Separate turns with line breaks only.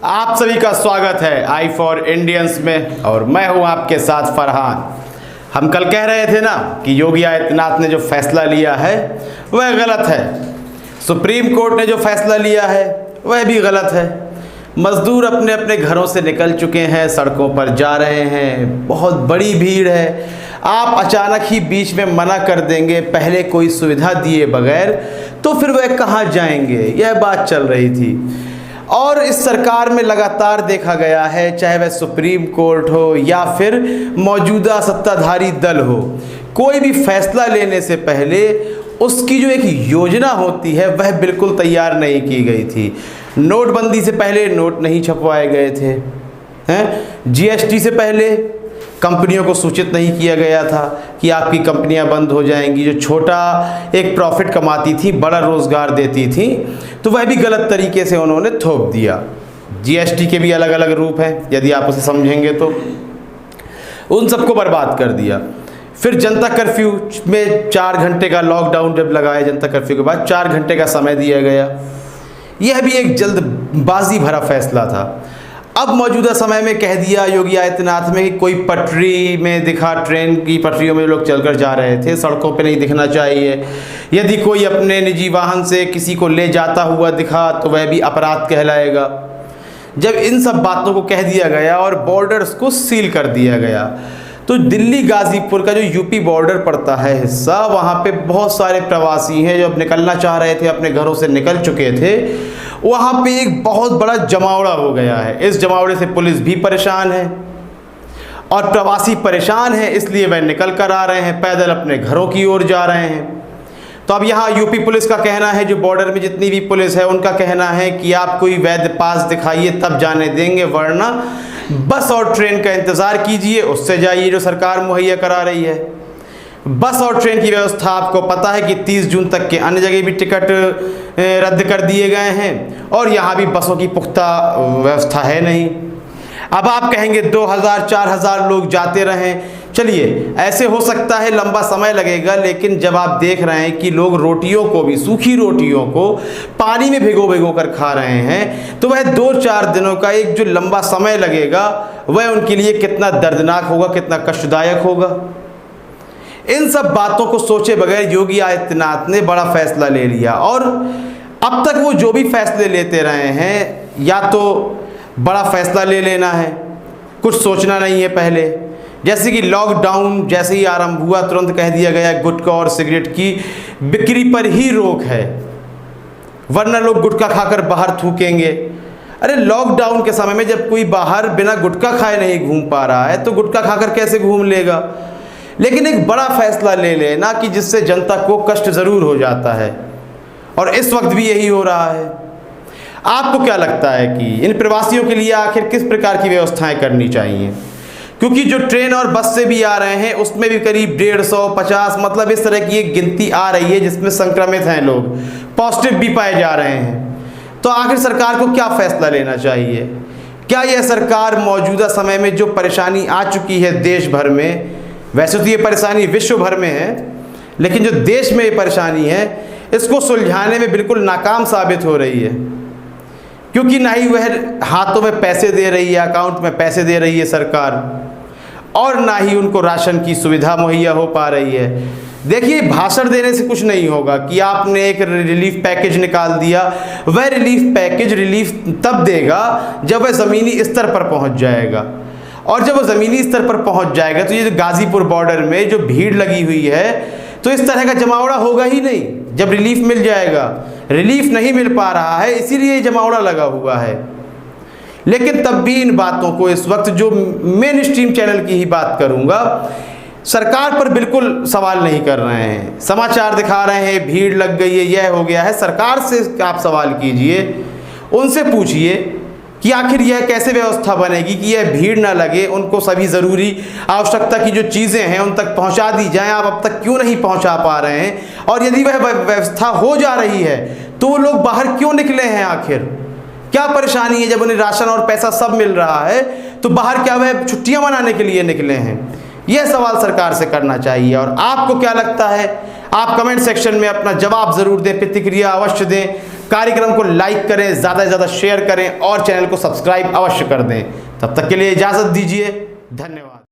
आप सभी का स्वागत है आई फॉर इंडियंस में और मैं हूं आपके साथ फरहान। हम कल कह रहे थे ना कि योगी आदित्यनाथ ने जो फैसला लिया है वह गलत है, सुप्रीम कोर्ट ने जो फैसला लिया है वह भी गलत है। मजदूर अपने अपने घरों से निकल चुके हैं, सड़कों पर जा रहे हैं, बहुत बड़ी भीड़ है। आप अचानक ही बीच में मना कर देंगे पहले कोई सुविधा दिए बगैर, तो फिर वह कहाँ जाएंगे, यह बात चल रही थी। और इस सरकार में लगातार देखा गया है, चाहे वह सुप्रीम कोर्ट हो या फिर मौजूदा सत्ताधारी दल हो, कोई भी फैसला लेने से पहले उसकी जो एक योजना होती है वह बिल्कुल तैयार नहीं की गई थी। नोटबंदी से पहले नोट नहीं छपवाए गए थे, हैं? जीएसटी से पहले कंपनियों को सूचित नहीं किया गया था कि आपकी कंपनियां बंद हो जाएंगी। जो छोटा एक प्रॉफिट कमाती थी, बड़ा रोजगार देती थी, तो वह भी गलत तरीके से उन्होंने थोप दिया। जीएसटी के भी अलग अलग रूप हैं, यदि आप उसे समझेंगे तो उन सबको बर्बाद कर दिया। फिर जनता कर्फ्यू में 4 घंटे का लॉकडाउन जब लगाया, जनता कर्फ्यू के बाद 4 घंटे का समय दिया गया, यह भी एक जल्दबाजी भरा फैसला था। अब मौजूदा समय में कह दिया योगी आदित्यनाथ में कि कोई पटरी में दिखा, ट्रेन की पटरियों में लोग चलकर जा रहे थे, सड़कों पे नहीं दिखना चाहिए। यदि कोई अपने निजी वाहन से किसी को ले जाता हुआ दिखा तो वह भी अपराध कहलाएगा। जब इन सब बातों को कह दिया गया और बॉर्डर्स को सील कर दिया गया, तो दिल्ली गाजीपुर का जो यूपी बॉर्डर पड़ता है हिस्सा, वहाँ पे बहुत सारे प्रवासी हैं जो अब निकलना चाह रहे थे, अपने घरों से निकल चुके थे। वहाँ पे एक बहुत बड़ा जमावड़ा हो गया है। इस जमावड़े से पुलिस भी परेशान है और प्रवासी परेशान हैं, इसलिए वह निकल कर आ रहे हैं, पैदल अपने घरों की ओर जा रहे हैं। तो अब यहाँ यूपी पुलिस का कहना है, जो बॉर्डर में जितनी भी पुलिस है उनका कहना है कि आप कोई वैध पास दिखाइए तब जाने देंगे, वरना बस और ट्रेन का इंतज़ार कीजिए, उससे जाइए जो सरकार मुहैया करा रही है। बस और ट्रेन की व्यवस्था आपको पता है कि 30 जून तक के अन्य जगह भी टिकट रद्द कर दिए गए हैं और यहाँ भी बसों की पुख्ता व्यवस्था है नहीं। अब आप कहेंगे 2000-4000 लोग जाते रहें, चलिए ऐसे हो सकता है, लंबा समय लगेगा, लेकिन जब आप देख रहे हैं कि लोग रोटियों को भी, सूखी रोटियों को पानी में भिगो भिगो कर खा रहे हैं, तो वह 2-4 दिनों का एक जो लंबा समय लगेगा वह उनके लिए कितना दर्दनाक होगा, कितना कष्टदायक होगा। इन सब बातों को सोचे बगैर योगी आदित्यनाथ ने बड़ा फैसला ले लिया और अब तक वो जो भी फैसले लेते रहे हैं, या तो बड़ा फैसला ले लेना है, कुछ सोचना नहीं है पहले। जैसे कि लॉकडाउन जैसे ही आरंभ हुआ तुरंत कह दिया गया गुटखा और सिगरेट की बिक्री पर ही रोक है, वरना लोग गुटखा खाकर बाहर थूकेंगे। अरे लॉकडाउन के समय में जब कोई बाहर बिना गुटखा खाए नहीं घूम पा रहा है तो गुटखा खाकर कैसे घूम लेगा। लेकिन एक बड़ा फैसला ले लेना कि जिससे जनता को कष्ट ज़रूर हो जाता है, और इस वक्त भी यही हो रहा है। आपको क्या लगता है कि इन प्रवासियों के लिए आखिर किस प्रकार की व्यवस्थाएं करनी चाहिए? क्योंकि जो ट्रेन और बस से भी आ रहे हैं उसमें भी करीब 150-50 मतलब इस तरह की एक गिनती आ रही है जिसमें संक्रमित हैं लोग, पॉजिटिव भी पाए जा रहे हैं। तो आखिर सरकार को क्या फैसला लेना चाहिए? क्या यह सरकार मौजूदा समय में जो परेशानी आ चुकी है देश भर में, वैसे तो ये परेशानी विश्व भर में है, लेकिन जो देश में ये परेशानी है इसको सुलझाने में बिल्कुल नाकाम साबित हो रही है, क्योंकि ना ही वह हाथों में पैसे दे रही है, अकाउंट में पैसे दे रही है सरकार, और ना ही उनको राशन की सुविधा मुहैया हो पा रही है। देखिए, भाषण देने से कुछ नहीं होगा कि आपने एक रिलीफ पैकेज निकाल दिया। वह रिलीफ पैकेज रिलीफ तब देगा जब वह ज़मीनी स्तर पर पहुंच जाएगा, और जब वो ज़मीनी स्तर पर पहुंच जाएगा तो ये जो गाज़ीपुर बॉर्डर में जो भीड़ लगी हुई है, तो इस तरह का जमावड़ा होगा ही नहीं जब रिलीफ मिल जाएगा। रिलीफ नहीं मिल पा रहा है, इसीलिए जमावड़ा लगा हुआ है। लेकिन तब भी इन बातों को इस वक्त जो मेन स्ट्रीम चैनल की ही बात करूंगा, सरकार पर बिल्कुल सवाल नहीं कर रहे हैं। समाचार दिखा रहे हैं भीड़ लग गई है, यह हो गया है। सरकार से आप सवाल कीजिए, उनसे पूछिए कि आखिर यह कैसे व्यवस्था बनेगी कि यह भीड़ ना लगे, उनको सभी ज़रूरी आवश्यकता की जो चीज़ें हैं उन तक पहुंचा दी जाएं। आप अब तक क्यों नहीं पहुंचा पा रहे हैं? और यदि वह व्यवस्था हो जा रही है तो वो लोग बाहर क्यों निकले हैं? आखिर क्या परेशानी है? जब उन्हें राशन और पैसा सब मिल रहा है तो बाहर क्या वह छुट्टियां मनाने के लिए निकले हैं? यह सवाल सरकार से करना चाहिए। और आपको क्या लगता है? आप कमेंट सेक्शन में अपना जवाब ज़रूर दें, प्रतिक्रिया अवश्य दें, कार्यक्रम को लाइक करें, ज़्यादा से ज़्यादा शेयर करें और चैनल को सब्सक्राइब अवश्य कर दें। तब तक के लिए इजाज़त दीजिए, धन्यवाद।